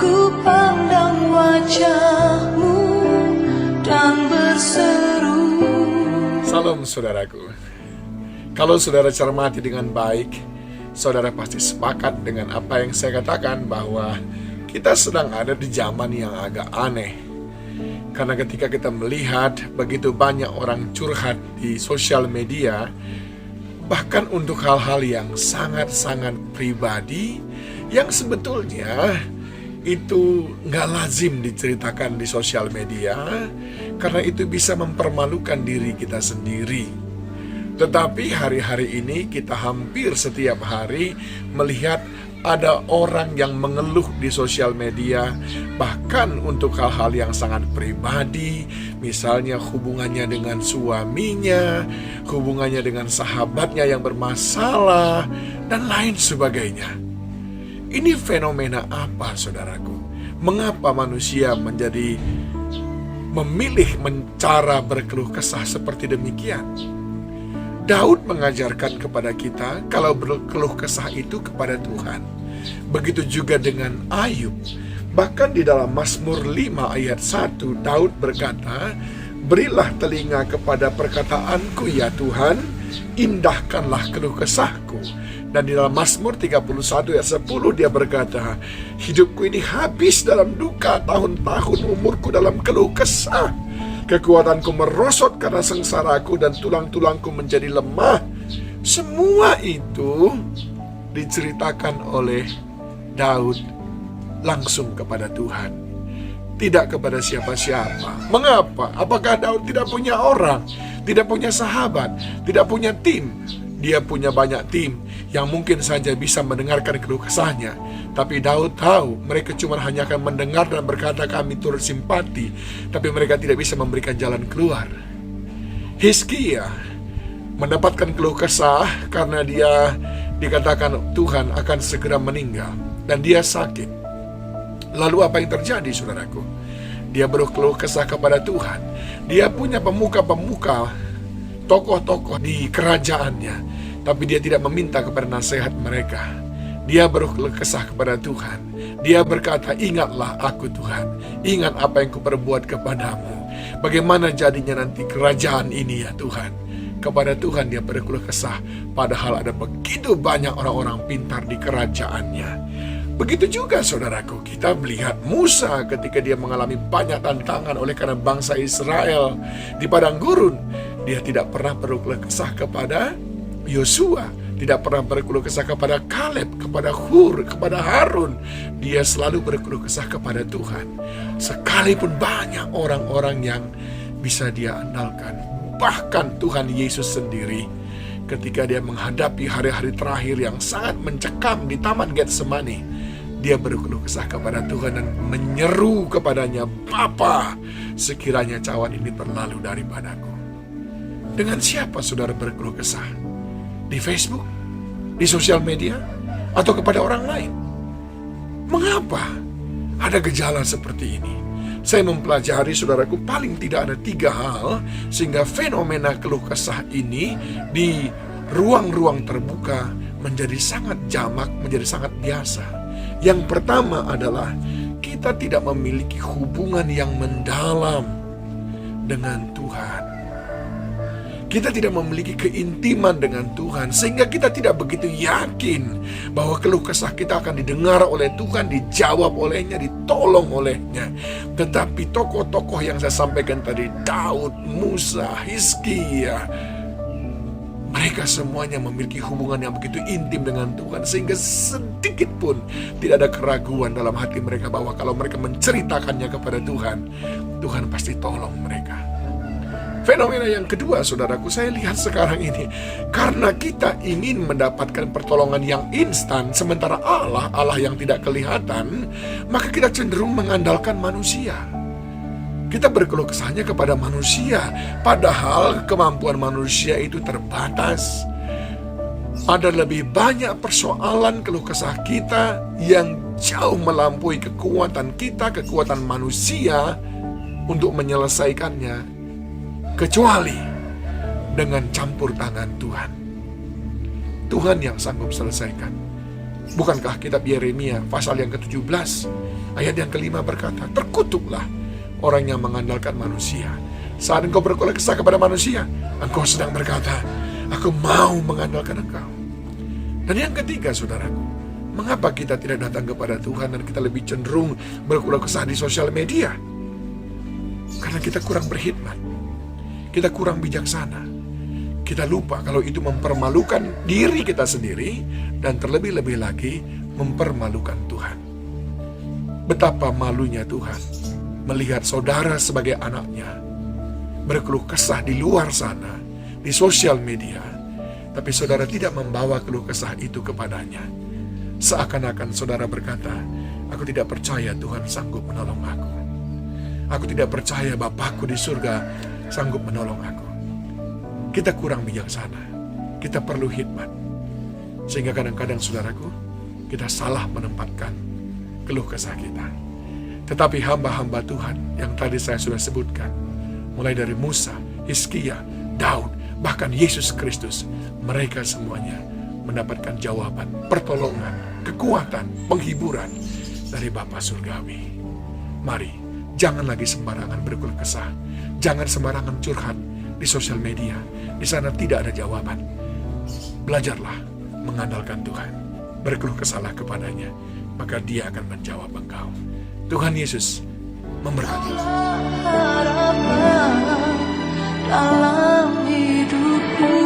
Ku pandang wajah-Mu dan berseru. Salam saudaraku. Kalau saudara cermati dengan baik, saudara pasti sepakat dengan apa yang saya katakan, bahwa kita sedang ada di zaman yang agak aneh. Karena ketika kita melihat begitu banyak orang curhat di sosial media, bahkan untuk hal-hal yang sangat-sangat pribadi, yang sebetulnya itu nggak lazim diceritakan di sosial media, karena itu bisa mempermalukan diri kita sendiri. Tetapi hari-hari ini kita hampir setiap hari melihat ada orang yang mengeluh di sosial media, bahkan untuk hal-hal yang sangat pribadi, misalnya hubungannya dengan suaminya, hubungannya dengan sahabatnya yang bermasalah, dan lain sebagainya. Ini fenomena apa, saudaraku? Mengapa manusia menjadi memilih cara berkeluh kesah seperti demikian? Daud mengajarkan kepada kita kalau berkeluh kesah itu kepada Tuhan. Begitu juga dengan Ayub. Bahkan di dalam Mazmur 5 ayat 1, Daud berkata, "Berilah telinga kepada perkataanku ya Tuhan, indahkanlah keluh kesahku." Dan di dalam Mazmur 31 ayat 10 dia berkata, "Hidupku ini habis dalam duka, tahun-tahun umurku dalam keluh kesah. Kekuatanku merosot karena sengsaraku dan tulang-tulangku menjadi lemah." Semua itu diceritakan oleh Daud langsung kepada Tuhan, tidak kepada siapa-siapa. Mengapa? Apakah Daud tidak punya orang, tidak punya sahabat, tidak punya tim? Dia punya banyak tim yang mungkin saja bisa mendengarkan keluh kesahnya. Tapi Daud tahu mereka cuma hanya akan mendengar dan berkata kami turut simpati, tapi mereka tidak bisa memberikan jalan keluar. Hizkia mendapatkan keluh kesah karena dia dikatakan Tuhan akan segera meninggal dan dia sakit. Lalu apa yang terjadi, saudaraku? Dia berkeluh kesah kepada Tuhan. Dia punya pemuka-pemuka, tokoh-tokoh di kerajaannya, tapi dia tidak meminta kepada nasihat mereka. Dia berkeluh kesah kepada Tuhan. Dia berkata, "Ingatlah aku Tuhan, ingat apa yang kuperbuat kepadamu. Bagaimana jadinya nanti kerajaan ini ya Tuhan." Kepada Tuhan dia berkeluh kesah, padahal ada begitu banyak orang-orang pintar di kerajaannya. Begitu juga saudaraku, kita melihat Musa ketika dia mengalami banyak tantangan oleh karena bangsa Israel di padang gurun. Dia tidak pernah berkeluh kesah kepada Yosua, tidak pernah berkeluh kesah kepada Kaleb, kepada Hur, kepada Harun. Dia selalu berkeluh kesah kepada Tuhan. Sekalipun banyak orang-orang yang bisa dia andalkan. Bahkan Tuhan Yesus sendiri ketika dia menghadapi hari-hari terakhir yang sangat mencekam di Taman Getsemani, dia berkeluh kesah kepada Tuhan dan menyeru kepadanya, "Bapa, sekiranya cawan ini berlalu daripadaku." Dengan siapa saudara berkeluh kesah? Di Facebook? Di sosial media? Atau kepada orang lain? Mengapa ada gejala seperti ini? Saya mempelajari, saudaraku, paling tidak ada 3 hal sehingga fenomena keluh kesah ini di ruang-ruang terbuka menjadi sangat jamak, menjadi sangat biasa. Yang pertama adalah kita tidak memiliki hubungan yang mendalam dengan Tuhan. Kita tidak memiliki keintiman dengan Tuhan, sehingga kita tidak begitu yakin bahwa keluh kesah kita akan didengar oleh Tuhan, dijawab olehnya, ditolong olehnya. Tetapi tokoh-tokoh yang saya sampaikan tadi, Daud, Musa, Hizkia, mereka semuanya memiliki hubungan yang begitu intim dengan Tuhan, sehingga sedikit pun tidak ada keraguan dalam hati mereka bahwa kalau mereka menceritakannya kepada Tuhan, Tuhan pasti tolong mereka. Fenomena yang kedua, saudaraku, saya lihat sekarang ini, karena kita ingin mendapatkan pertolongan yang instan, sementara Allah yang tidak kelihatan, maka kita cenderung mengandalkan manusia. Kita berkeluh kesahnya kepada manusia, padahal kemampuan manusia itu terbatas. Ada lebih banyak persoalan keluh kesah kita yang jauh melampaui kekuatan kita, kekuatan manusia untuk menyelesaikannya, kecuali dengan campur tangan Tuhan. Tuhan yang sanggup selesaikan. Bukankah kitab Yeremia pasal yang ke-17 ayat yang ke-5 berkata, terkutuklah orang yang mengandalkan manusia. Saat engkau berkeluh kesah kepada manusia, engkau sedang berkata, aku mau mengandalkan engkau. Dan yang ketiga, saudaraku, mengapa kita tidak datang kepada Tuhan dan kita lebih cenderung berkeluh kesah di sosial media? Karena kita kurang berkhidmat, kita kurang bijaksana. Kita lupa kalau itu mempermalukan diri kita sendiri dan terlebih-lebih lagi mempermalukan Tuhan. Betapa malunya Tuhan melihat saudara sebagai anaknya berkeluh kesah di luar sana, di sosial media, tapi saudara tidak membawa keluh kesah itu kepadanya. Seakan-akan saudara berkata, aku tidak percaya Tuhan sanggup menolong aku. Aku tidak percaya Bapakku di surga sanggup menolong aku. Kita kurang bijaksana, kita perlu hikmat. Sehingga kadang-kadang saudaraku, kita salah menempatkan keluh kesah kita. Tetapi hamba-hamba Tuhan yang tadi saya sudah sebutkan, mulai dari Musa, Hizkia, Daud, bahkan Yesus Kristus, mereka semuanya mendapatkan jawaban, pertolongan, kekuatan, penghiburan dari Bapa Surgawi. Mari, jangan lagi sembarangan berkeluh kesah, jangan sembarangan curhat di sosial media. Di sana tidak ada jawaban. Belajarlah mengandalkan Tuhan. Berkeluh kesahlah kepadanya, maka Dia akan menjawab engkau. Tuhan Yesus memberkati. Harapan dalam hidupku.